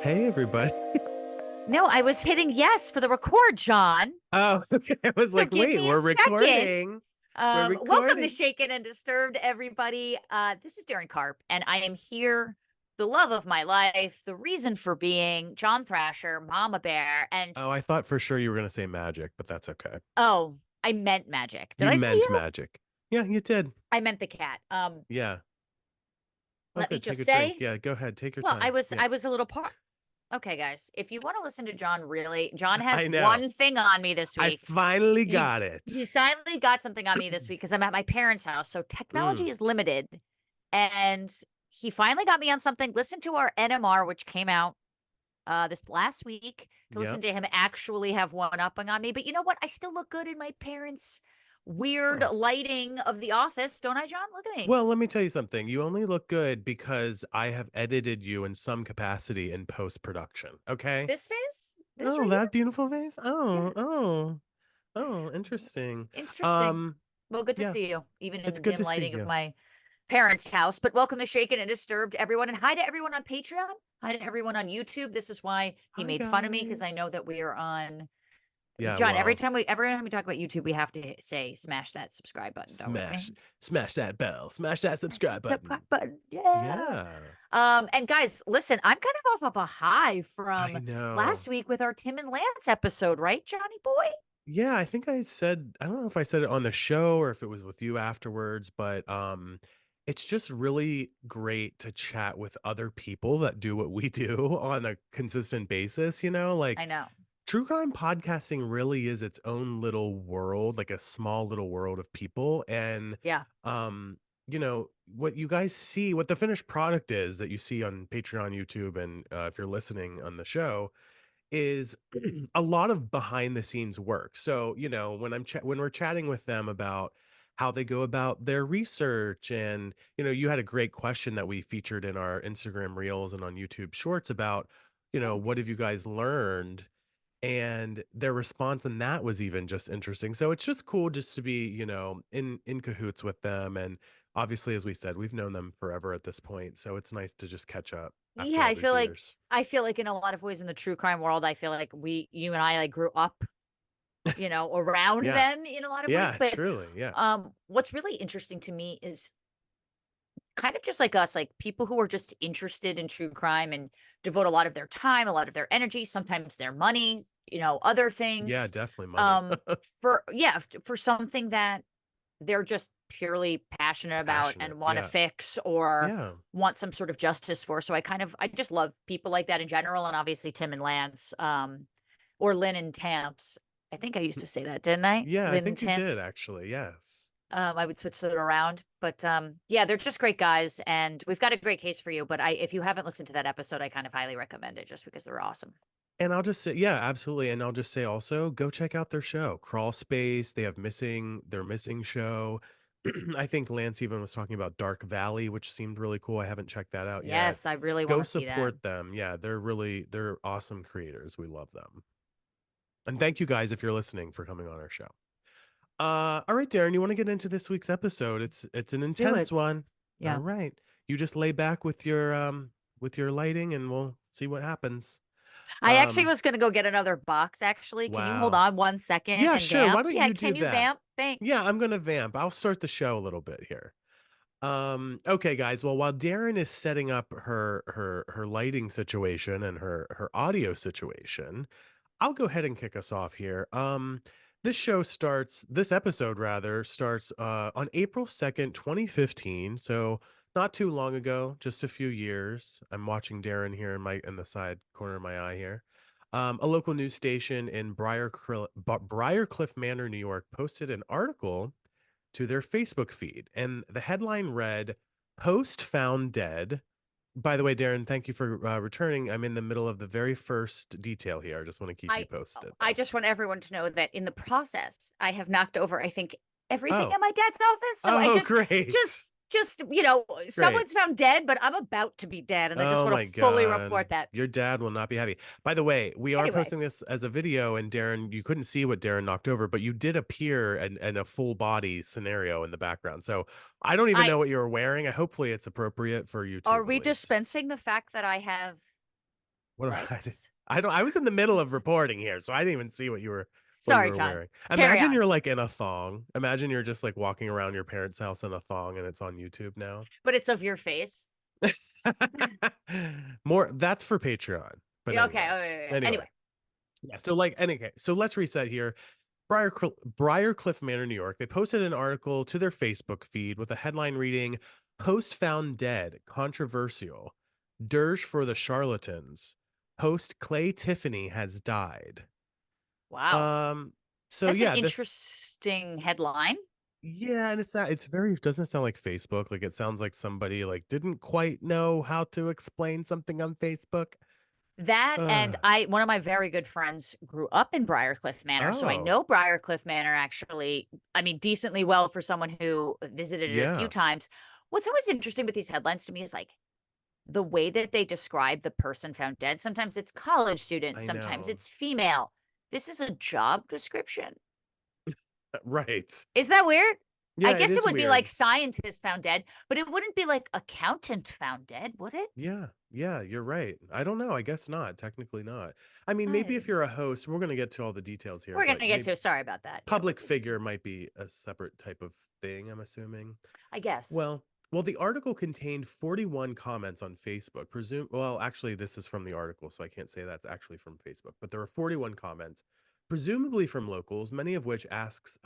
Hey, everybody. No, I was hitting yes for the record, John. Oh, okay. I was So like, give wait, me a we're second. recording. We're Welcome to recording. Shaken and Disturbed, everybody. This is Daryn Carp, and I am here, the love of my life, the reason for being, John Thrasher, Mama Bear, and Oh, I thought for sure you were going to say magic, but that's okay. oh, I meant magic. Did You I say meant you? magic. Yeah, you did. I meant the cat. Yeah. Oh, Let me good. Take just a drink. say, Yeah, go ahead. Take your well, I time. was Yeah. I was a little part. Okay, guys, if you want to listen to John, really, John has I know. one thing on me this I week. finally He got he it. silently got something on me this week because I'm at my parents' house, so Mm, technology is limited. And he finally got me on something. Listen to our NMR, which came out this last week, to listen yep. to him actually have one upping on me. But you know what? I still look good in my parents' weird Oh. lighting of the office, don't I, John? Look at me. Well, let me tell you something. You only look good because I have edited you in some capacity in post-production. Okay? This face? This Oh, right that here? beautiful face. Oh, Yes. oh. Oh, interesting. Interesting. Um, Well, good to yeah, see you, even in it's the good dim to see lighting of you. my parents' house. But welcome to Shaken and Disturbed, everyone. And hi to everyone on Patreon. Hi to everyone on YouTube. This is why he Hi, made fun of me, because I know guys. that we are on Yeah, John. Every well, time we talk about YouTube, we have to say smash that subscribe button, don't we? smash that bell, smash that subscribe Subscribe button. button. Yeah. Yeah, And guys, listen, I'm kind of off of a high I from last know. week with our Tim and Lance episode, right, Johnny boy? Yeah, I think I don't know if I said it on the show or if it was with you afterwards, but it's just really great to chat with other people that do what we do on a consistent basis, I like know. true crime podcasting really is its own little world, like a small little world of people. And, Yeah. um, what you guys see, what the finished product is that you see on Patreon, YouTube, and if you're listening on the show, is a lot of behind the scenes work. So, when when we're chatting with them about how they go about their research, and you had a great question that we featured in our Instagram reels and on YouTube shorts about, what have Thanks. you guys learned, and their response in that was even just interesting. So it's just cool just to be, in cahoots with them. And obviously, as we said, we've known them forever at this point. So it's nice to just catch up after Yeah, all these years. I feel like in a lot of ways in the true crime world, I feel like you and I like grew up, around Yeah. then in a lot of ways. Yeah, But truly. Yeah. what's really interesting to me is kind of just like us, like people who are just interested in true crime and devote a lot of their time, a lot of their energy, sometimes their money, other Yeah, things, definitely money. um, for something that they're just purely passionate about Passionate. and want to Yeah. fix or Yeah. want some sort of justice for. So I just love people like that in general. And obviously Tim and Lance, or Lynn and Tamps. I think I used to say that, didn't I? Yeah, I Lynn and think you did Tance. actually. Yes. I would switch that around. But yeah, they're just great guys, and we've got a great case for you. But if you haven't listened to that episode, I kind of highly recommend it just because they're awesome. And I'll just say, yeah, absolutely. And I'll just say also, go check out their show, Crawl Space. They have their missing show. I think Lance even was talking about Dark Valley, which seemed really cool. I haven't checked that out yet. Yes, I really want Go to see that. support them. Yeah, they're awesome creators. We love them. And thank you guys if you're listening for coming on our show. All right, Daryn, you want to get into this week's episode? It's an Let's do intense it. one. All Yeah. right. You just lay back with your lighting and we'll see what happens. I actually Um, was gonna go get another box, actually. Can you hold wow. on 1 second Yeah, and sure. Why vamp? don't Yeah, you do can you that? vamp? Thanks. Yeah, I'm gonna vamp. I'll start the show a little bit here. Okay, guys. Well, while Daryn is setting up her lighting situation and her audio situation, I'll go ahead and kick us off here. This episode rather starts on April 2nd, 2015. So not too long ago, just a few years. I'm watching Daryn here in the side corner of my eye here. A local news station in Briarcliff Manor, New York, posted an article to their Facebook feed, and the headline read, "Post found dead." By the way, Daryn, thank you for returning. I'm in the middle of the very first detail here. I just want to keep you I posted, I though. just want everyone to know that in the process, I have knocked over, I think, everything Oh, at my dad's office. So I oh, just great, just great. someone's found dead, but I'm about to be dead, and I just Oh want my to fully God. report that. Your dad will not be happy. By the way, we are Anyway, posting this as a video, and Daryn, you couldn't see what Daryn knocked over, but you did appear in a full body scenario in the background. So I don't even I know what you were wearing. Hopefully it's appropriate for are YouTube at we least. dispensing the fact that I have What do I do? Legs. I don't I was in the middle of reporting here, so I didn't even see what you Sorry, were John. wearing. Carry Imagine on. you're like in a thong. Imagine you're just like walking around your parents' house in a thong and it's on YouTube now. But it's of your face. More that's for Patreon. But Yeah, okay. anyway. Oh, yeah, yeah. Anyway. Anyway, Yeah. So like anyway, so let's reset here. Briarcliff Manor, New York. They posted an article to their Facebook feed with a headline reading Host Found Dead, Controversial. Dirge for the Charlatans. Host Clay Tiffany has died. wow. Um, so That's an yeah, this interesting headline. yeah, and it's not it's very doesn't it sound like Facebook? Like it sounds like somebody like didn't quite know how to explain something on Facebook. That and Uh, one of my very good friends grew up in Briarcliff Manor, so I oh, know Briarcliff Manor actually, I mean, decently well for someone who visited it a few yeah, times. What's always interesting with these headlines to me is like the way that they describe the person found dead. Sometimes it's college student, I sometimes know. it's female. This is a job description. Right. Is that weird? I Yeah, it guess it is would be like weird. scientist found dead, but it wouldn't be like accountant found dead, would it? Yeah, yeah, you're right. I don't know. I guess not. Technically not. I mean, maybe if I, you're a host, we're gonna get to all the details here, we're but gonna get maybe to. Sorry about that. Yeah, public figure might be a separate type of thing, I'm assuming. I guess. Well, the article contained 41 comments on Facebook. Actually, this is from the article, so I can't say that's actually from Facebook, but there were 41 comments, presumably from locals, many of which ask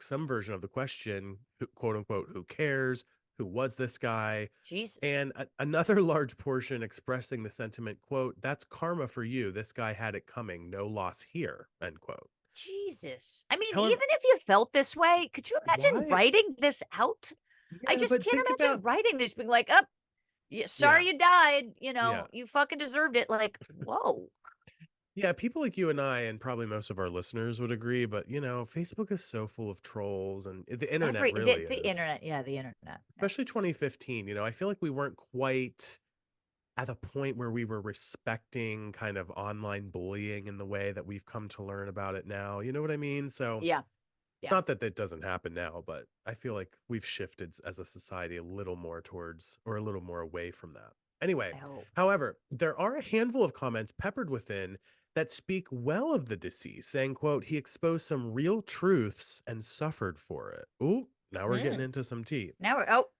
some version of the question, quote unquote, who cares? Who was this guy? Jesus. And another large portion expressing the sentiment, quote, that's karma for you. This guy had it coming. No loss here, end quote. Jesus. I mean, However, even if you felt this way, could you imagine why? writing this out? I Yeah, just but can't think imagine about, writing this being like, oh, yeah, sorry yeah, you died. yeah. You fucking deserved it. Like, whoa. Yeah, people like you and I, and probably most of our listeners would agree, but Facebook is so full of trolls and the internet really The is, internet. Yeah, the internet. Yeah. especially 2015. I feel like we weren't quite at the point where we were respecting kind of online bullying in the way that we've come to learn about it now. You know what I mean? So, Yeah. Yeah. not that that doesn't happen now, but I feel like we've shifted as a society a little more towards or a little more away from that. Anyway, I hope. however, there are a handful of comments peppered within that speak well of the deceased, saying, quote, he exposed some real truths and suffered for it. Ooh, now we're getting Mm. into some tea. Now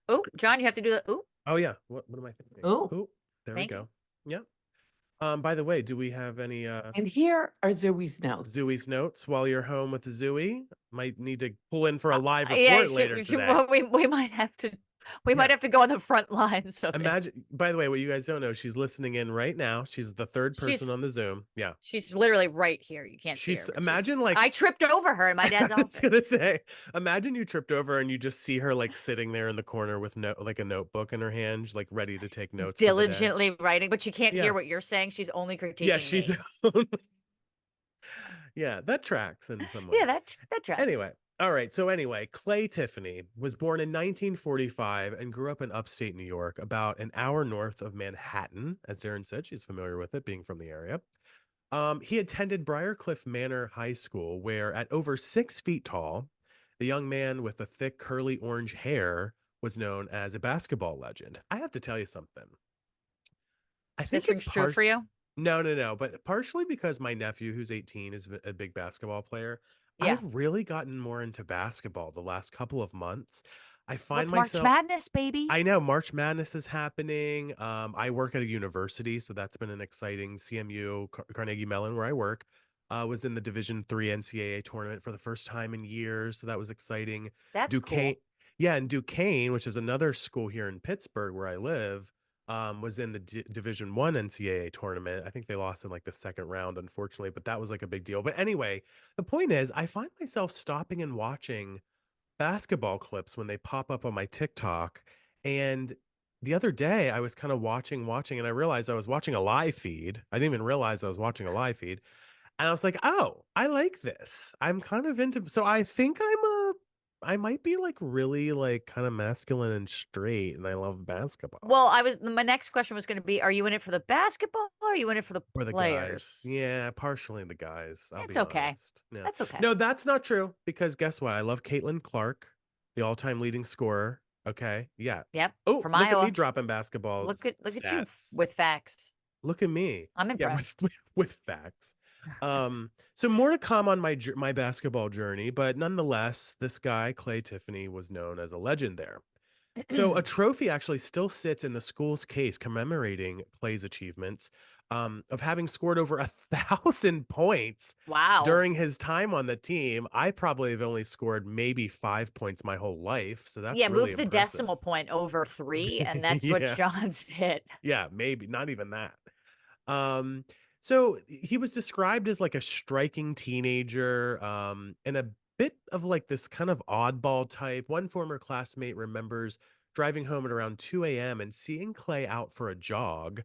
we're, John, you have to do that. Oh yeah. What am I thinking? Oh, Ooh, there we thank you. go. Yep. By the way, do we have any And here are Zoe's notes. Zooey's notes while you're home with Zooey? Might need to pull in for a live Yeah, report later today. well, we might have to, we Yeah. might have to go on the front lines of it. Imagine, by the way, what you guys don't know, she's listening in right now. She's the third person She's on the Zoom. Yeah. she's literally right here. You can't see her, She's but imagine like I tripped over her in my dad's I was gonna office. say, imagine you tripped over and you just see her like sitting there in the corner with like a notebook in her hand, like ready to take notes for the day. Diligently writing, but she can't Yeah. hear what you're saying. She's only Yeah, critiquing she's me. yeah, that tracks in some Yeah, ways. that tracks. Anyway, all right. So anyway, Clay Tiffany was born in 1945 and grew up in upstate New York, about an hour north of Manhattan. As Daryn said, she's familiar with it, being from the area. He attended Briarcliff Manor High School, where at over 6 feet tall, the young man with the thick, curly orange hair was known as a basketball legend. I have to tell you something. I This think it's rings true for you? no, no, no, but partially because my nephew, who's 18, is a big basketball player. Yeah. I've really gotten more into basketball the last couple of months. I find What's March myself Madness, baby? I know March Madness is happening. I work at a university, so that's been an exciting CMU, Carnegie Mellon, where I work. Was in the Division 3 NCAA tournament for the first time in years, so that was exciting. That's Duquesne, cool. yeah, and Duquesne, which is another school here in Pittsburgh where I live, was in the Division 1 NCAA tournament. I think they lost in like the second round, unfortunately, but that was like a big deal. But anyway, the point is, I find myself stopping and watching basketball clips when they pop up on my TikTok. And the other day I was kind of watching, and I realized I was watching a live feed. I didn't even realize I was watching a live feed. And I was like, oh, I like this. I'm kind of into, so I think I might be like really like kind of masculine and straight, and I love basketball. Well, my next question was going to be, are you in it for the basketball or are you in it for the For the guys. players? Yeah, partially the guys. I'll It's be okay. honest. Yeah. That's okay. No, that's not true, because guess what? I love Caitlin Clark, the all-time leading scorer. Okay. Yeah. Yep. Oh, From look at me Iowa. dropping basketball Look at you stats. with facts. Look at me. I'm Yeah, impressed. with facts. So more to come on my basketball journey, but nonetheless, this guy Clay Tiffany was known as a legend there. So a trophy actually still sits in the school's case commemorating Clay's achievements of having scored over 1,000 points Wow. during his time on the team. I probably have only scored maybe 5 points my whole life, so that's Yeah, really move the impressive. decimal point over 3, and that's what Yeah, John's did. yeah, maybe not even that. Um, so he was described as like a striking teenager, and a bit of like this kind of oddball type. One former classmate remembers driving home at around 2 a.m. and seeing Clay out for a jog.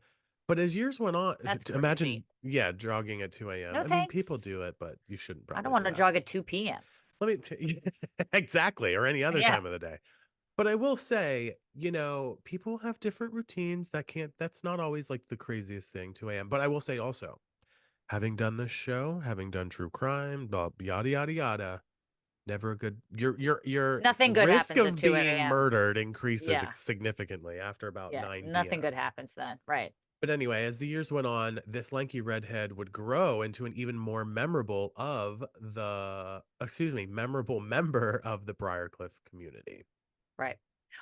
But as years went on, That's imagine, crazy. yeah, jogging at 2 a.m. No, I mean, people thanks. do it, but you shouldn't I don't probably do wanna that. jog at 2 p.m. Let me t- exactly, or any other Yeah. time of the day. But I will say, people have different routines that's not always like the craziest thing, 2 a.m. But I will say also, having done this show, having done true crime, blah, yada yada yada, never a good your Nothing good risk happens at of 2 being AM. murdered increases Yeah, significantly after about yeah, 9 nothing p.m. good happens then, right. But anyway, as the years went on, this lanky redhead would grow into an even more memorable member of the Briarcliff community. Right.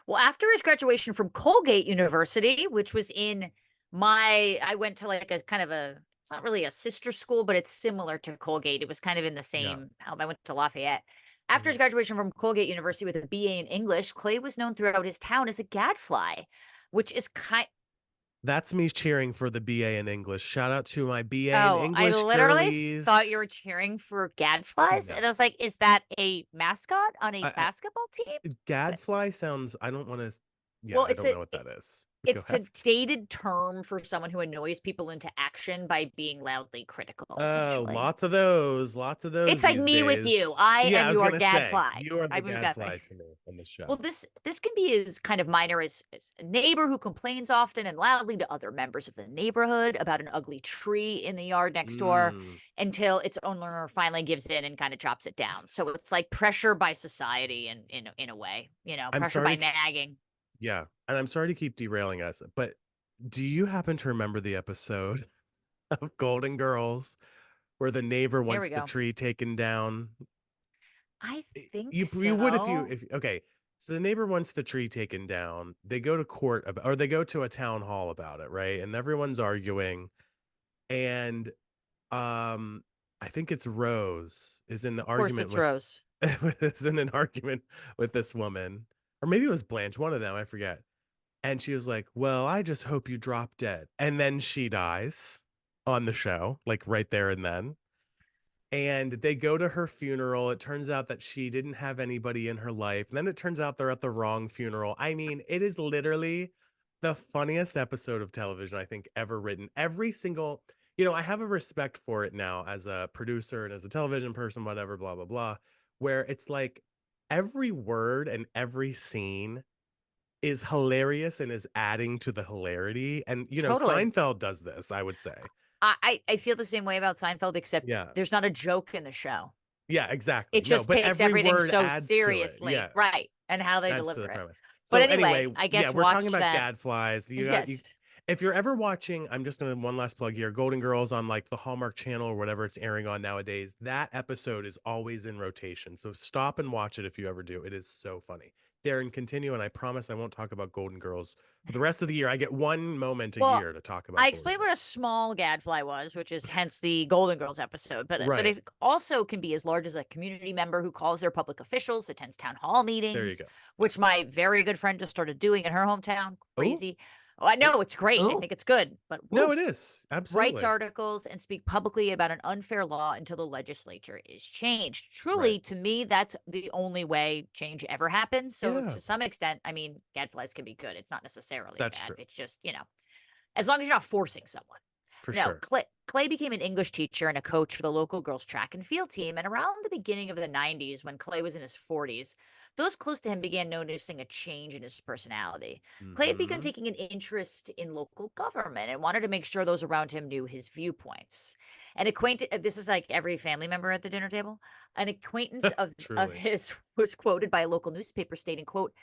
Well, after his graduation from Colgate University, which was in I went to like a kind of it's not really a sister school, but it's similar to Colgate. It was kind of in the Yeah. same, I went to Lafayette. After Mhm. his graduation from Colgate University with a BA in English, Clay was known throughout his town as a gadfly, which is That's me cheering for the BA in English. Shout out to my BA in oh, I English literally thought you were girlies. cheering for gadflies. No. And I was like, is that a mascot on a I basketball team? But Gadfly sounds I don't wanna yeah, well, I don't know what that is. But go it's a ahead. dated term for someone who annoys people into action by being loudly critical, Oh, essentially. lots of those It's like these me with you. days. I Yeah, am I was your gonna say, gadfly. you are the I'm your gadfly. gadfly to me in the Well, show. this can be as kind of minor as a neighbor who complains often and loudly to other members of the neighborhood about an ugly tree in the yard next door Mm. until its owner finally gives in and kind of chops it down. So it's like pressure by society in a way, I'm pressure sorry by to k nagging. yeah, and I'm sorry to keep derailing us, but do you happen to remember the episode of Golden Girls where the neighbor Here we wants the go. tree taken down? I think You would so. if okay. So the neighbor wants the tree taken down. They go to court about, or they go to a town hall about it, right? And everyone's arguing. And um I think it's Rose is in the Of course argument it's with Rose. is in an argument with this woman. Or maybe it was Blanche, one of them, I forget. And she was like, "Well, I just hope you drop dead." And then she dies on the show, like right there and then. And they go to her funeral. It turns out that she didn't have anybody in her life. And then it turns out they're at the wrong funeral. I mean, it is literally the funniest episode of television I think ever written. Every single, I have a respect for it now as a producer and as a television person, whatever, blah, blah, blah, where it's like every word and every scene is hilarious and is adding to the hilarity. And, Totally. Seinfeld does this, I would say. I feel the same way about Seinfeld, except Yeah. there's not a joke in the show. Yeah, exactly. It No, just but takes every everything word so adds to it. seriously. Yeah, Right, and how they adds to deliver the it. premise. But So anyway, anyway, I yeah, guess we're talking watch about that. gadflies. Yes. If you're ever watching, I'm just gonna one last plug here, Golden Girls on like the Hallmark Channel or whatever it's airing on nowadays. That episode is always in rotation. So stop and watch it if you ever do. It is so funny. Daryn, continue, and I promise I won't talk about Golden Girls for the rest of the year. I get one moment a Well, year to talk I about Golden explained what a Girls. small gadfly was, which is hence the Golden Girls episode, but Right. it also can be as large as a community member who calls their public officials, attends town hall There you meetings, go. which my very good friend just started doing in her hometown. Oh, Crazy. Oh, I oh. know it's great. I Oh, think it's good, but No, woo, it is. writes Absolutely. articles and speak publicly about an unfair law until the legislature is changed. Right. Truly, to me, that's the only way change ever happens. So Yeah, to some extent, I mean, gadflies can be good. It's not necessarily that's bad. true. It's just, as long as you're not forcing someone. For No, sure. Clay became an English teacher and a coach for the local girls track and field team. And around the beginning of the 90s, when Clay was in his 40s, those close to him began noticing a change in his personality. Clay had begun Mhm. taking an interest in local government and wanted to make sure those around him knew his viewpoints. An acquaintance, this is like every family member at the dinner table. An acquaintance of Truly. his was quoted by a local newspaper stating, quote,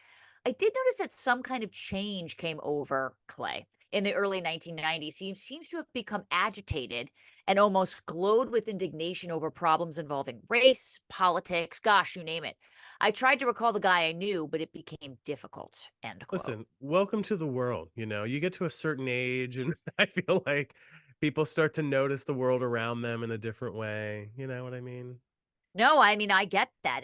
I did notice that some kind of change came over Clay. in the early 1990s, he seems to have become agitated and almost glowed with indignation over problems involving race, politics, gosh, you name it. I tried to recall the guy I knew, but it became difficult. End quote. Listen, welcome to the world. You get to a certain age, and I feel like people start to notice the world around them in a different way. You know what I mean? No, I mean, I get that.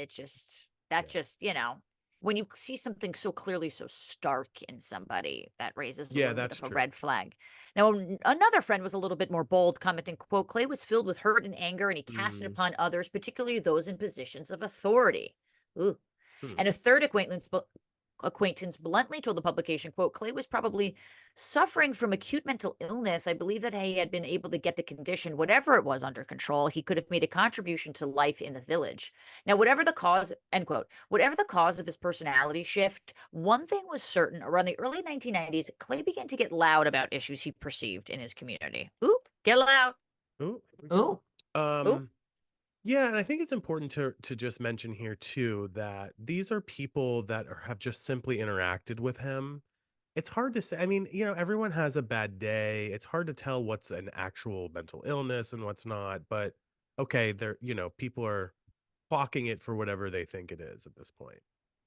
Yeah. When you see something so clearly so stark in somebody, that raises a Yeah, little bit that's of a true. red flag. Now, another friend was a little bit more bold, commenting, quote, Clay was filled with hurt and anger, and he cast it Mm, upon others, particularly those in positions of authority. Ooh. hmm. And a third acquaintance bluntly told the publication, quote, Clay was probably suffering from acute mental illness. I believe that he had been able to get the condition, whatever it was, under control. He could have made a contribution to life in the village. Now, whatever the cause, end quote, whatever the cause of his personality shift, one thing was certain: around the early 1990s, Clay began to get loud about issues he perceived in his community. Oop, get loud. Ooh, Ooh, ooh. um, yeah, and I think it's important to just mention here too that these are people that have just simply interacted with him. It's hard to say. I mean, everyone has a bad day. It's hard to tell what's an actual mental illness and what's not. But okay, people are clocking it for whatever they think it is at this point.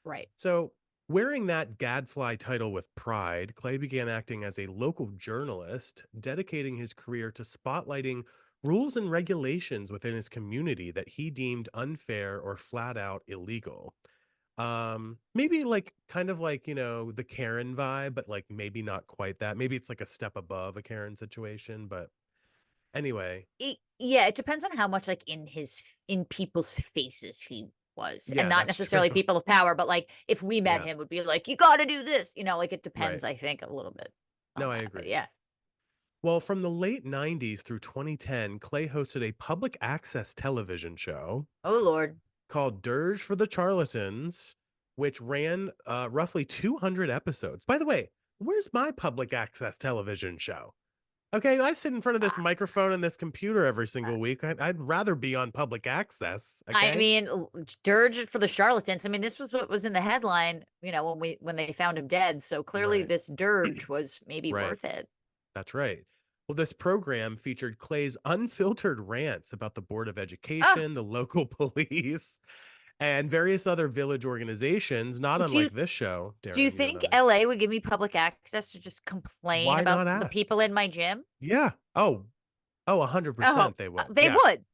Right. So, wearing that gadfly title with pride, Clay began acting as a local journalist, dedicating his career to spotlighting rules and regulations within his community that he deemed unfair or flat out illegal. Maybe like kind of like, the Karen vibe, but like maybe not quite that. Maybe it's like a step above a Karen situation, but anyway. Yeah, it depends on how much, like, in people's faces he was, and Yeah, not that's true. necessarily people of power, but, like, if we met Yeah, him, would be like, "You gotta do this," like, it right. depends, I think, a little bit No, on I that, but agree. yeah. Well, from the late 90s through 2010, Clay hosted a public access television show Oh, lord. called Dirge for the Charlatans, which ran roughly 200 episodes. By the way, where's my public access television show? Okay, I sit in front of this Ah, microphone and this computer every uh, single week. I'd rather be on public access. I Okay, mean, Dirge for the Charlatans, I mean, this was what was in the headline, when they found him dead, so clearly right, this Dirge was maybe right. worth it. That's right. Well, this program featured Clay's unfiltered rants about the Board of Ah, Education, the local police, and various other village organizations, not do you unlike this show. do you Darren, think that. LA would give me public access to just complain Why about not the ask? people in my gym? Yeah. Oh, Oh, 100% they would. they Yeah. would.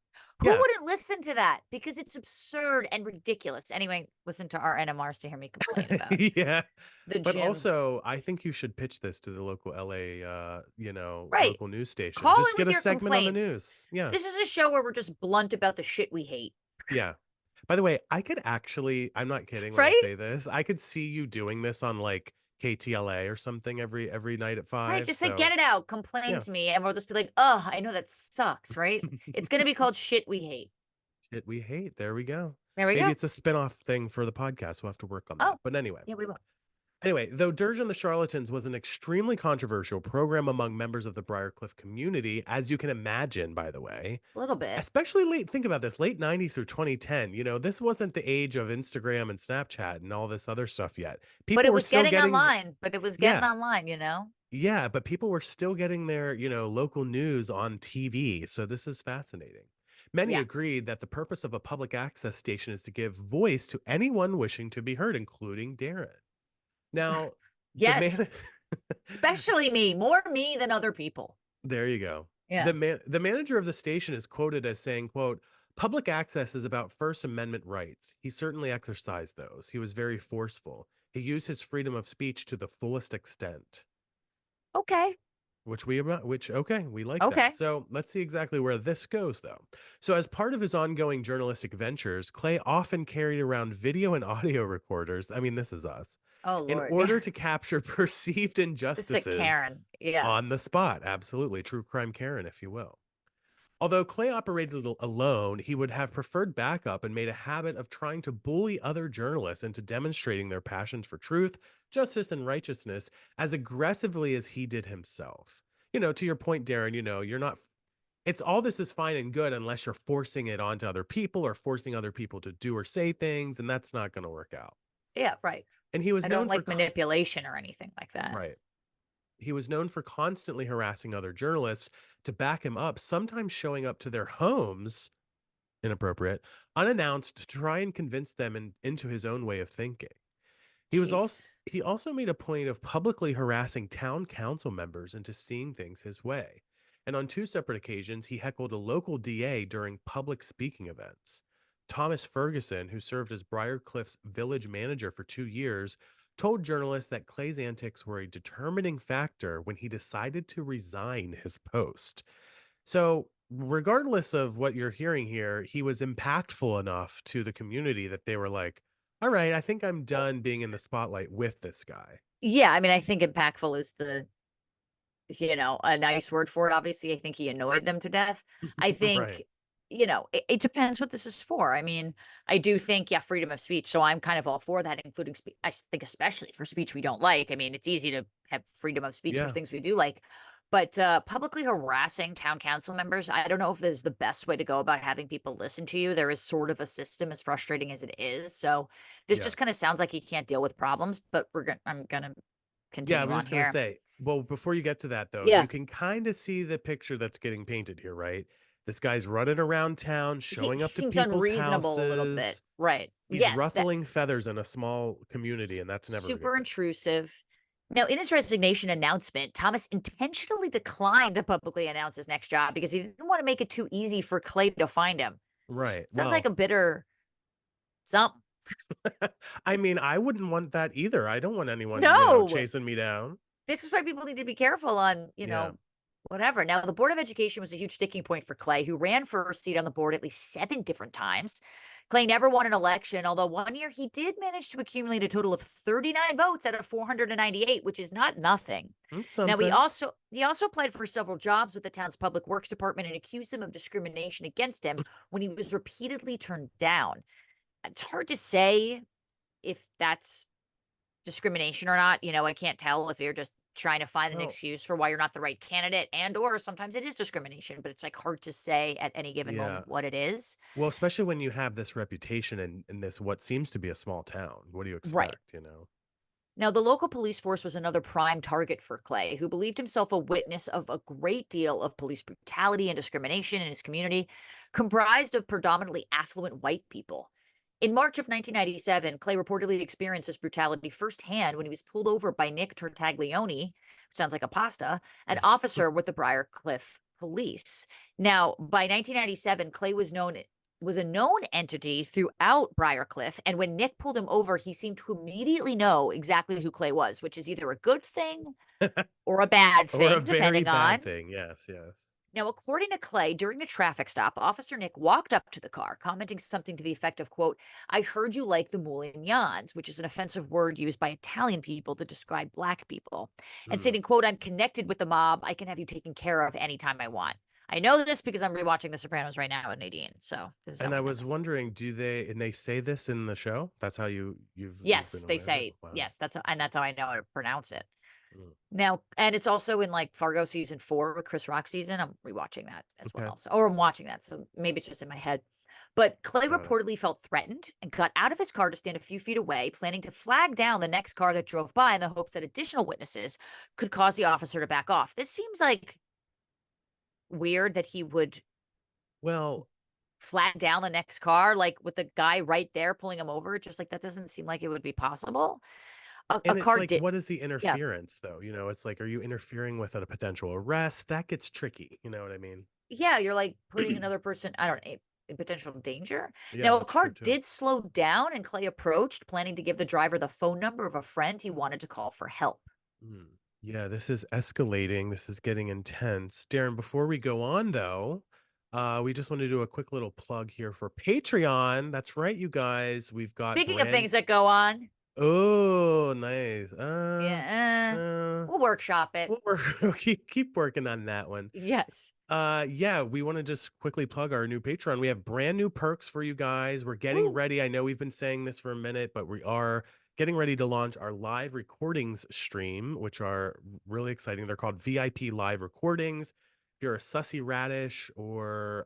Who Yeah. wouldn't listen to that? Because it's absurd and ridiculous. Anyway, listen to our NMRs to hear me complain about Yeah. the But gym. also, I think you should pitch this to the local LA, Right. local news station. Call Just in get with a your segment on the complaints. news. Yeah. This is a show where we're just blunt about the shit we hate. Yeah. By the way, I could actually, I'm not kidding when I Right? say this. I could see you doing this on like KTLA or something every night at Right. 5. Just say, So, get it out. Complain yeah. to me. And we'll just be like, oh, I know that sucks. Right. It's going to be called shit we hate. Shit we hate. There we go. There we Maybe go. it's a spin-off thing for the podcast. We'll have to work on that. Oh, But anyway. yeah, we will. Anyway, though Dirge and the Charlatans was an extremely controversial program among members of the Briarcliff community, as you can imagine, by the way, A little bit. especially think about this, late 90s through 2010, this wasn't the age of Instagram and Snapchat and all this other stuff yet. But People it were was still getting getting, online. But it was getting yeah, online. yeah, but people were still getting their, local news on TV. So this is fascinating. Many Yeah. agreed that the purpose of a public access station is to give voice to anyone wishing to be heard, including Darren. Now, the man Yes. Especially me. More me than other people. there you go. Yeah. The manager of the station is quoted as saying, quote, "Public access is about First Amendment rights. He certainly exercised those. He was very forceful. He used his freedom of speech to the fullest extent." Okay. Which okay, we like that. Okay. So let's see exactly where this goes though. So as part of his ongoing journalistic ventures, Clay often carried around video and audio recorders. I mean, this is us. Oh, In Lord. order to capture perceived This is a injustices Karen. Yeah. on the spot. Absolutely. True crime Karen, if you will. Although Clay operated alone, he would have preferred backup and made a habit of trying to bully other journalists into demonstrating their passions for truth, justice, and righteousness as aggressively as he did himself. To your point, Darren, you're not, it's all this is fine and good unless you're forcing it onto other people or forcing other people to do or say things, and that's not going to work out. Yeah, right. And he was I don't known for, like manipulation or anything like that. right. He was known for constantly harassing other journalists to back him up, sometimes showing up to their homes, inappropriate, unannounced, to try and convince them into his own way of thinking. Jeez. He also made a point of publicly harassing town council members into seeing things his way. And on two separate occasions, he heckled a local DA during public speaking events. Thomas Ferguson, who served as Briarcliff's village manager for 2 years, told journalists that Clay's antics were a determining factor when he decided to resign his post. So, regardless of what you're hearing here, he was impactful enough to the community that they were like, all right, I think I'm done being in the spotlight with this guy. Yeah, I mean, I think impactful is a nice word for it. Obviously, I think he annoyed them to death. I Right. think, it depends what this is for. I mean, I do think, yeah, freedom of speech. So I'm kind of all for that, including think especially for speech we don't like. I mean, it's easy to have freedom of speech for Yeah. things we do like. But publicly harassing town council members, I don't know if this is the best way to go about having people listen to you. There is sort of a system, as frustrating as it is. So this Yeah. just kind of sounds like he can't deal with problems. But I'm gonna Yeah, I continue was on just gonna here. say, well, before you get to that though, Yeah. you can kind of see the picture that's getting painted here, right? This guy's running around town, He showing up to seems people's unreasonable a little bit. houses. Right. He's Yes, that ruffling feathers in a small community, and that's never a good super thing. intrusive. Now, in his resignation announcement, Thomas intentionally declined to publicly announce his next job because he didn't want to make it too easy for Clay to find him, which Right. sounds like Well, a bitter something. I mean, I wouldn't want that either. I don't want anyone, No, chasing me down. this is why people need to be careful on, Yeah. whatever. Now, the Board of Education was a huge sticking point for Clay, who ran for a seat on the board at least 7 different times. Clay never won an election, although one year he did manage to accumulate a total of 39 votes out of 498, which is not nothing. It's Now something. he also applied for several jobs with the town's public works department and accused them of discrimination against him when he was repeatedly turned down. It's hard to say if that's discrimination or not. I can't tell if you're just trying to find an Well, excuse for why you're not the right candidate, and or sometimes it is discrimination, but it's like hard to say at any given yeah. moment what it is. Well, especially when you have this reputation in this what seems to be a small town. What do you Right. expect? Now, the local police force was another prime target for Clay, who believed himself a witness of a great deal of police brutality and discrimination in his community, comprised of predominantly affluent white people. In March of 1997, Clay reportedly experienced this brutality firsthand when he was pulled over by Nick Tertaglione, which sounds like a pasta, an officer with the Briarcliff police. Now, by 1997, Clay was a known entity throughout Briarcliff, and when Nick pulled him over, he seemed to immediately know exactly who Clay was, which is either a good thing or a bad Or a thing, very depending bad on. thing. Yes, yes. Now, according to Clay, during the traffic stop, Officer Nick walked up to the car, commenting something to the effect of, quote, "I heard you like the Moulignans," which is an offensive word used by Italian people to describe Black people, and Hmm. stating, quote, "I'm connected with the mob. I can have you taken care of anytime I want." I know this because I'm rewatching The Sopranos right now with Nadine, so this is how And I I know was this. wondering, and they say this in the show? That's how you've been Yes, they aware of it? say Wow. yes, that's how I know how to pronounce it. Mm. Now, and it's also in, like, Fargo season 4 with Chris Rock season. I'm rewatching that as Okay. well, or I'm watching that, so maybe it's just in my head. But Clay Got it. reportedly felt threatened and got out of his car to stand a few feet away, planning to flag down the next car that drove by in the hopes that additional witnesses could cause the officer to back off. This seems, like, weird that he would Well, flag down the next car, like, with the guy right there pulling him over. Just, like, that doesn't seem like it would be possible. A and it's car like, did. what is the Yeah. interference though? It's like, are you interfering with a potential arrest? That gets tricky. You know what I mean? Yeah, you're, like, putting another person, I don't know, in potential danger. Yeah, Now, a that's true car too. did slow down, and Clay approached, planning to give the driver the phone number of a friend he wanted to call for help. Mm. Yeah, this is escalating. This is getting intense. Darren, before we go on though, we just want to do a quick little plug here for Patreon. That's right, you guys. We've got Speaking of brand things that go on, Oh, nice. yeah, Uh, we'll workshop it. we'll keep working on that one. Yes. Yeah, we want to just quickly plug our new Patreon. We have brand new perks for you guys. We're getting Woo. ready. I know we've been saying this for a minute, but we are getting ready to launch our live recordings stream, which are really exciting. They're called VIP live recordings. If you're a sussy radish or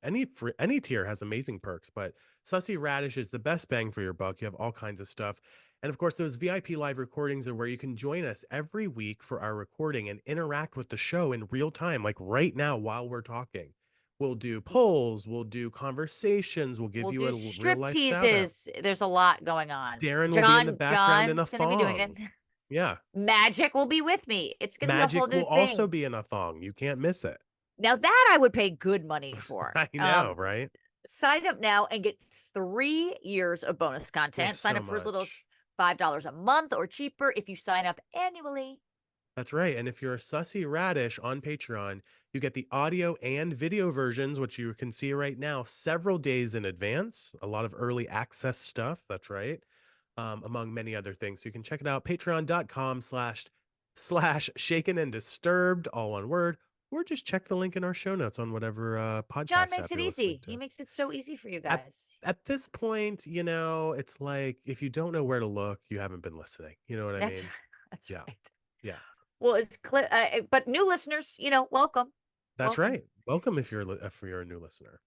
any tier has amazing perks, but sussy radish is the best bang for your buck. You have all kinds of stuff. And of course, those VIP live recordings are where you can join us every week for our recording and interact with the show in real time, like right now while we're talking. We'll do polls, we'll do conversations, we'll give We'll you do a real strip life shout out. teases. There's a lot going on. Daryn will be in the background in a John's gonna be doing it. thong. Yeah. Magic will be with me. It's gonna be a whole Magic new will also thing. be in a thong. You can't miss it. Now that I would pay good money for. I know, right? Sign up now and get 3 years of bonus We have content. Sign so up for as little as much. $5 a month or cheaper if you sign up annually. That's right. And if you're a sussy radish on Patreon, you get the audio and video versions, which you can see right now, several days in advance. A lot of early access stuff. That's right. Among many other things. So you can check it out. Patreon.com/slash shaken and disturbed, all one word, or just check the link in our show notes on whatever John podcast makes app it you're listening easy. He to. makes it so easy for you At guys. at this point, it's like if you don't know where to look, you haven't been listening. You know what I That's mean? that's Yeah. right. Yeah. Well, but new listeners, welcome. That's Welcome. right. Welcome if you're a new listener.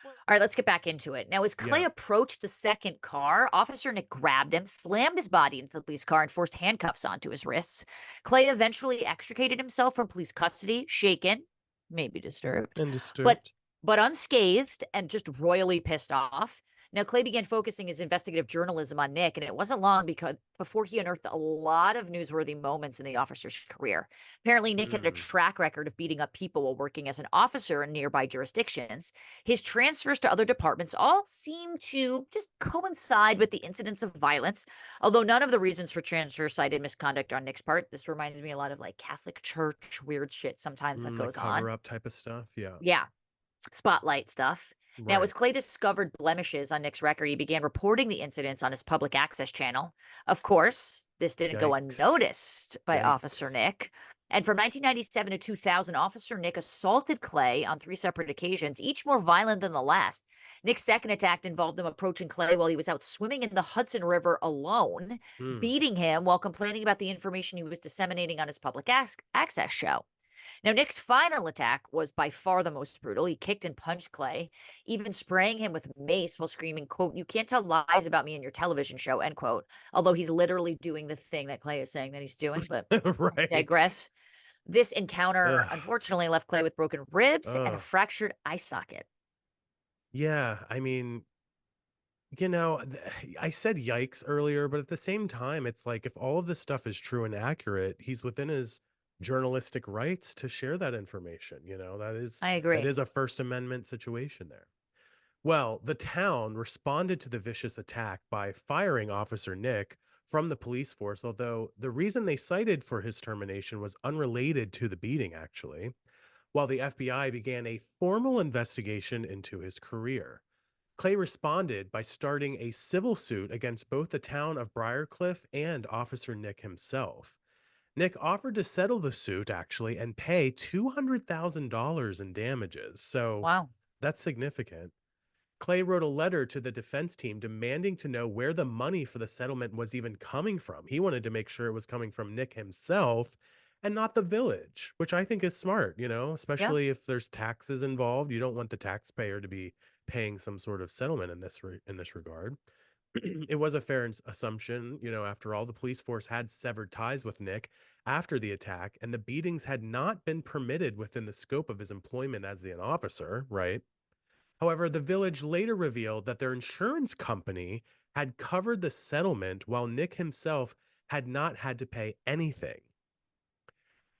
All right, let's get back into it. Now, as Clay Yeah. approached the second car, Officer Nick grabbed him, slammed his body into the police car, and forced handcuffs onto his wrists. Clay eventually extricated himself from police custody, shaken, maybe disturbed, And but disturbed. but unscathed and just royally pissed off. Now, Clay began focusing his investigative journalism on Nick, and it wasn't long before he unearthed a lot of newsworthy moments in the officer's career. Apparently, Nick had a Mm. track record of beating up people while working as an officer in nearby jurisdictions. His transfers to other departments all seem to just coincide with the incidents of violence, although none of the reasons for transfer cited misconduct on Nick's part. This reminds me a lot of like Catholic Church weird shit sometimes that Like goes on. cover up type of stuff. Yeah. Yeah, spotlight stuff. Now, Right. as Clay discovered blemishes on Nick's record, he began reporting the incidents on his public access channel. Of course, this didn't go Yikes. unnoticed by Officer Yikes. Nick. And from 1997 to 2000, Officer Nick assaulted Clay on 3 separate occasions, each more violent than the last. Nick's second attack involved him approaching Clay while he was out swimming in the Hudson River alone, Mm. beating him while complaining about the information he was disseminating on his public access show. Now, Nick's final attack was by far the most brutal. He kicked and punched Clay, even spraying him with mace while screaming, quote, "You can't tell lies about me in your television show," end quote. Although he's literally doing the thing that Clay is saying that he's doing, but I Right. digress. This encounter, Ugh. unfortunately, left Clay with broken ribs and a Ugh. fractured eye socket. Yeah. I mean, I said yikes earlier, but at the same time, it's like if all of this stuff is true and accurate, he's within his journalistic rights to share that information. That is I that agree. is a First Amendment situation there. Well, the town responded to the vicious attack by firing Officer Nick from the police force, although the reason they cited for his termination was unrelated to the beating, actually, while the FBI began a formal investigation into his career. Clay responded by starting a civil suit against both the town of Briarcliff and Officer Nick himself. Nick offered to settle the suit, actually, and pay $200,000 in damages. So Wow. that's significant. Clay wrote a letter to the defense team demanding to know where the money for the settlement was even coming from. He wanted to make sure it was coming from Nick himself and not the village, which I think is smart, Yeah. especially if there's taxes involved. You don't want the taxpayer to be paying some sort of settlement in this regard. It was a fair assumption, after all, the police force had severed ties with Nick after the attack, and the beatings had not been permitted within the scope of his employment as an officer, right? However, the village later revealed that their insurance company had covered the settlement while Nick himself had not had to pay anything.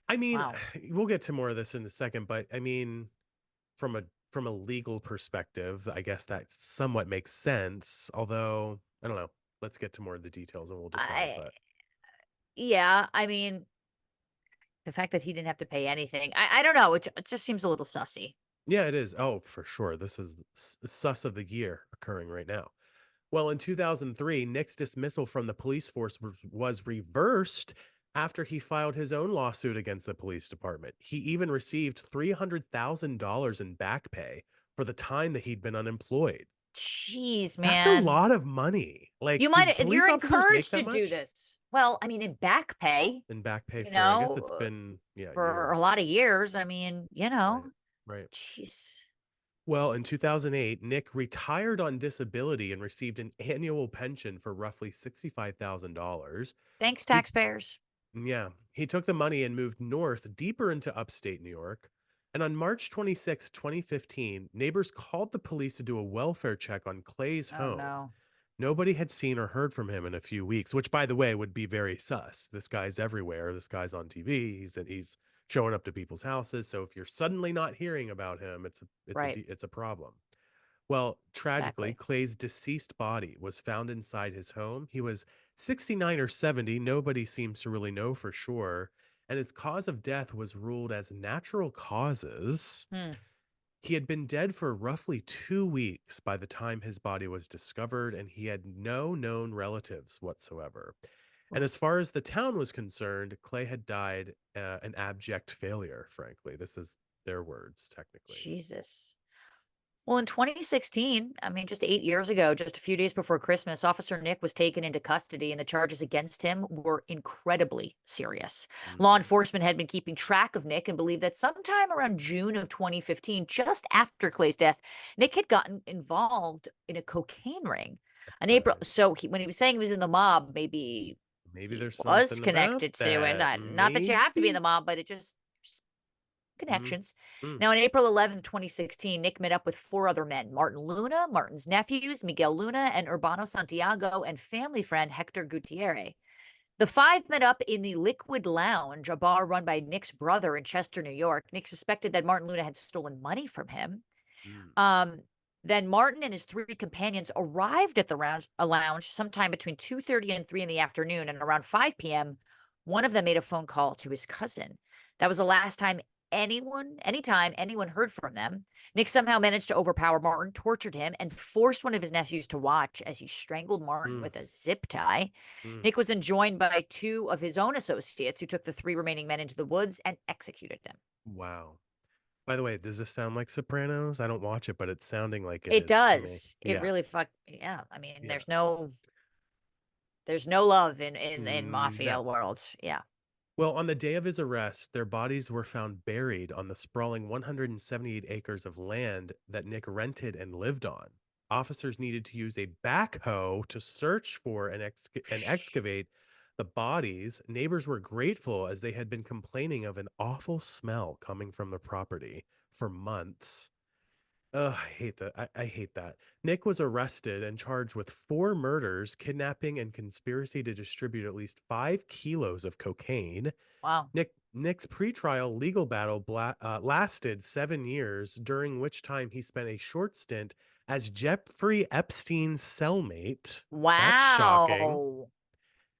I mean, Wow. we'll get to more of this in a second, but I mean, from a legal perspective, I guess that somewhat makes sense, although I don't know. Let's get to more of the details and we'll decide, I but yeah, I mean, the fact that he didn't have to pay anything. I don't know. It just seems a little sussy. yeah, it is. Oh, for sure. This is sus of the year occurring right now. Well, in 2003, Nick's dismissal from the police force was reversed after he filed his own lawsuit against the police department. He even received $300,000 in back pay for the time that he'd been unemployed. Jeez, That's a man. lot of money. You Like, do might police you're officers make encouraged to that do much this. Well, I mean, in back pay, in back pay you for, I guess know, it's been, yeah, for a years. lot of years. I mean, Right. Right. jeez. Well, in 2008, Nick retired on disability and received an annual pension for roughly $65,000. Thanks, He taxpayers. Yeah, he took the money and moved north, deeper into upstate New York. And on March 26, 2015, neighbors called the police to do a welfare check on Clay's Oh, home. no. Nobody had seen or heard from him in a few weeks, which, by the way, would be very sus. This guy's everywhere. This guy's on TV. He's showing up to people's houses. So if you're suddenly not hearing about him, Right. it's a problem. Well, tragically, Exactly. Clay's deceased body was found inside his home. He was 69 or 70. Nobody seems to really know for sure. And his cause of death was ruled as natural causes. Hmm. He had been dead for roughly 2 weeks by the time his body was discovered, and he had no known relatives whatsoever. And as far as the town was concerned, Clay had died an abject failure, frankly. This is their words, technically. Jesus. Well, in 2016, I mean, just 8 years ago, just a few days before Christmas, Officer Nick was taken into custody, and the charges against him were incredibly serious. Law Mhm. enforcement had been keeping track of Nick and believed that sometime around June of 2015, just after Clay's death, Nick had gotten involved in a cocaine ring. On April, Okay. so when he was saying he was in the mob, maybe Maybe he there's was something about connected to it. that. Not that you have to be in the Maybe? mob, but it just Mm, connections. mm, Now, on April 11th, 2016, Nick met up with four other men: Martin Luna, Martin's nephews, Miguel Luna, and Urbano Santiago, and family friend Hector Gutierrez. The five met up in the Liquid Lounge, a bar run by Nick's brother in Chester, New York. Nick suspected that Martin Luna had stolen money from him. mm, Um, then Martin and his three companions arrived at the lounge sometime between 2:30 and 3 in the afternoon, and around 5 p.m., one of them made a phone call to his cousin. That was the last time anyone heard from them. Nick somehow managed to overpower Martin, tortured him, and forced one of his nephews to watch as he strangled Martin mm, with a zip tie. mm. Nick was then joined by two of his own associates who took the three remaining men into the woods and executed them. Wow. By the way, does this sound like Sopranos? I don't watch it, but it's sounding like it It is to me. does. It Yeah, really yeah. I mean, yeah. there's no love in mafia No. world. Yeah. Well, on the day of his arrest, their bodies were found buried on the sprawling 178 acres of land that Nick rented and lived on. Officers needed to use a backhoe to search for and excavate the bodies. Neighbors were grateful as they had been complaining of an awful smell coming from the property for months. Ugh, I hate that. I hate that. Nick was arrested and charged with four murders, kidnapping, and conspiracy to distribute at least 5 kilos of cocaine. Wow. Nick's pretrial legal battle lasted 7 years, during which time he spent a short stint as Jeffrey Epstein's cellmate. That's shocking. Wow.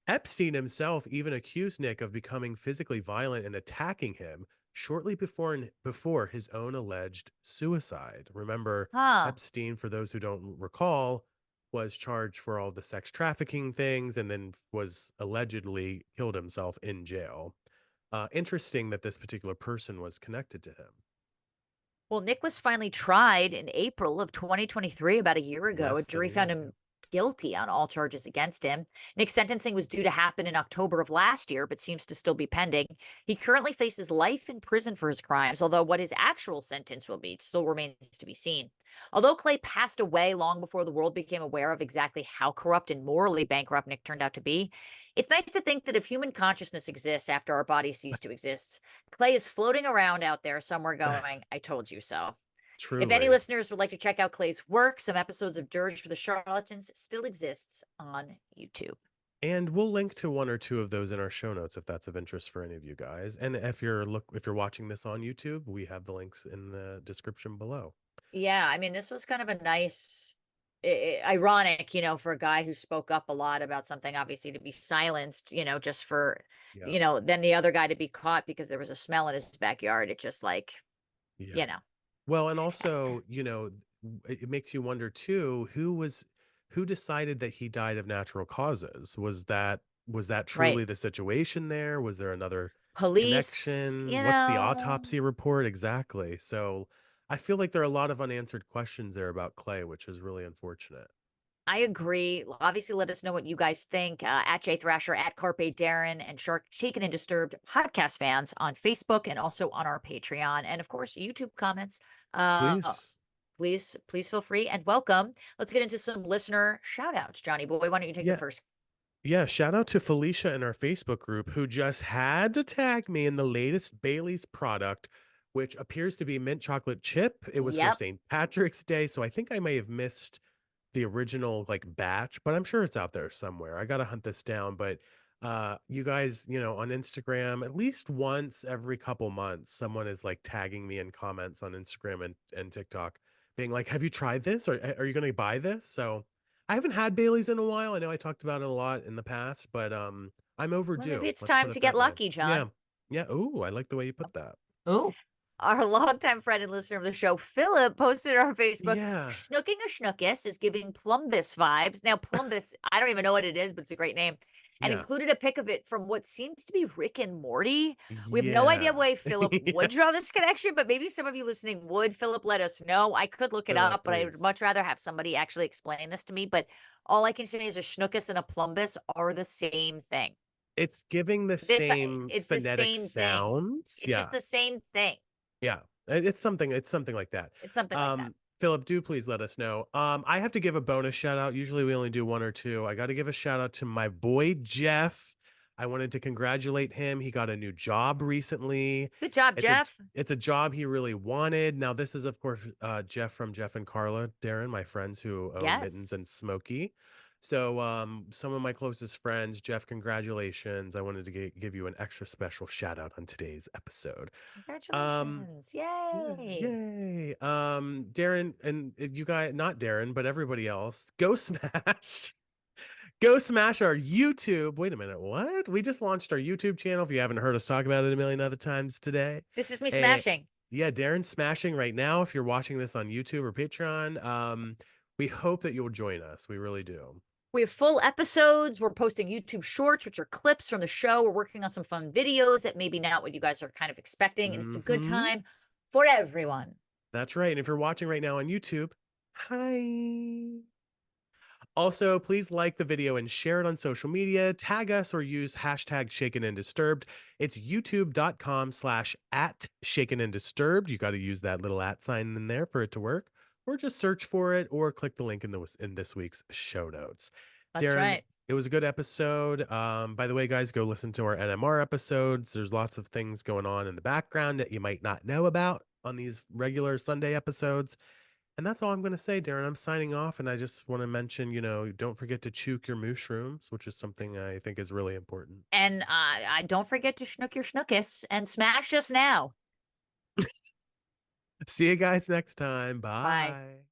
Epstein himself even accused Nick of becoming physically violent and attacking him shortly before his own alleged suicide. Remember, Huh. Epstein, for those who don't recall, was charged for all the sex trafficking things and then was allegedly killed himself in jail. Interesting that this particular person was connected to him. Well, Nick was finally tried in April of 2023, about a year ago. A Less than jury a found year. Yeah. him guilty on all charges against him. Nick's sentencing was due to happen in October of last year, but seems to still be pending. He currently faces life in prison for his crimes, although what his actual sentence will be still remains to be seen. Although Clay passed away long before the world became aware of exactly how corrupt and morally bankrupt Nick turned out to be, it's nice to think that if human consciousness exists after our bodies cease to exist, Clay is floating around out there somewhere going, I told you so. If any Truly. listeners would like to check out Clay's work, some episodes of Dirge for the Charlatans still exists on YouTube. And we'll link to one or two of those in our show notes if that's of interest for any of you guys. And if you're watching this on YouTube, we have the links in the description below. Yeah, I mean, this was kind of a nice, ironic, for a guy who spoke up a lot about something, obviously to be silenced, just for, Yeah. then the other guy to be caught because there was a smell in his backyard. It just like, Yeah. you know, Well, and also, it makes you wonder too, who decided that he died of natural causes? Was that right. truly the situation there? Was there another Police, connection? What's the autopsy report exactly? So I feel like there are a lot of unanswered questions there about Clay, which is really unfortunate. I agree. Obviously, let us know what you guys think at J Thrasher, at Carpe Daryn, and Shark Shaken and Disturbed podcast fans on Facebook and also on our Patreon. And of course, YouTube comments. Please. Please feel free and welcome. Let's get into some listener shout outs. Johnny boy, why don't you take the Yeah. first? Yeah, shout out to Felicia in our Facebook group who just had to tag me in the latest Bailey's product, which appears to be mint chocolate chip. It was for Yep. St. Patrick's Day, so I think I may have missed the original like batch, but I'm sure it's out there somewhere. I got to hunt this down, but you guys, on Instagram, at least once every couple months, someone is like tagging me in comments on Instagram and TikTok being like, "Have you tried this? Or are you going to buy this?" So I haven't had Bailey's in a while. I know I talked about it a lot in the past, but I'm Well, maybe overdue. it's Let's time put to it get that way. lucky, Yeah. John. Yeah. Oh, I like the way you put that. Oh, Our longtime friend and listener of the show, Philip, posted on Facebook, Yeah. Schnooking a Schnookus is giving Plumbus vibes. Now, Plumbus, I don't even know what it is, but it's a great name. And Yeah. included a pic of it from what seems to be Rick and Morty. We have no idea Yeah. why Philip Yeah. would draw this connection, but maybe some of you listening would. Philip, let us know. I could look it Philip, up, but I would please. much rather have somebody actually explain this to me. But all I can say is a Schnookus and a Plumbus are the same thing. It's giving the This, same it's the phonetic same thing. sounds. It's just Yeah. the same thing. Yeah. It's something like that. It's something like that. Philip, do please let us know. I have to give a bonus shout out. Usually we only do one or two. I got to give a shout out to my boy Jeff. I wanted to congratulate him. He got a new job recently. Good job, It's a Jeff. it's a job he really wanted. Now this is of course Jeff from Jeff and Carla, Daryn, my friends who own Yes. Mittens and Smoky. So some of my closest friends, Jeff, congratulations. I wanted to give you an extra special shout out on today's episode. Um Congratulations. yeah, Yay. yay. Daryn and you guys, not Daryn, but everybody else, go smash. Go smash our YouTube. Wait a minute, what? We just launched our YouTube channel if you haven't heard us talk about it a million other times today. This is me And smashing. yeah, Daryn's smashing right now if you're watching this on YouTube or Patreon. We hope that you'll join us. We really do. We have full episodes. We're posting YouTube shorts, which are clips from the show. We're working on some fun videos that maybe not what you guys are kind of expecting. And it's a good Mhm. time for everyone. That's right. And if you're watching right now on YouTube, hi. Also, please like the video and share it on social media, tag us or use hashtag shaken and disturbed. It's youtube.com/at shaken and disturbed. You got to use that little at sign in there for it to work, or just search for it or click the link in this week's show notes. That's Daryn, right. it was a good episode. By the way, guys, go listen to our NMR episodes. There's lots of things going on in the background that you might not know about on these regular Sunday episodes. And that's all I'm going to say, Daryn. I'm signing off, and I just want to mention, don't forget to chook your mushrooms, which is something I think is really important. And I don't forget to schnook your schnookus and smash us now. See you guys next time. Bye. Bye.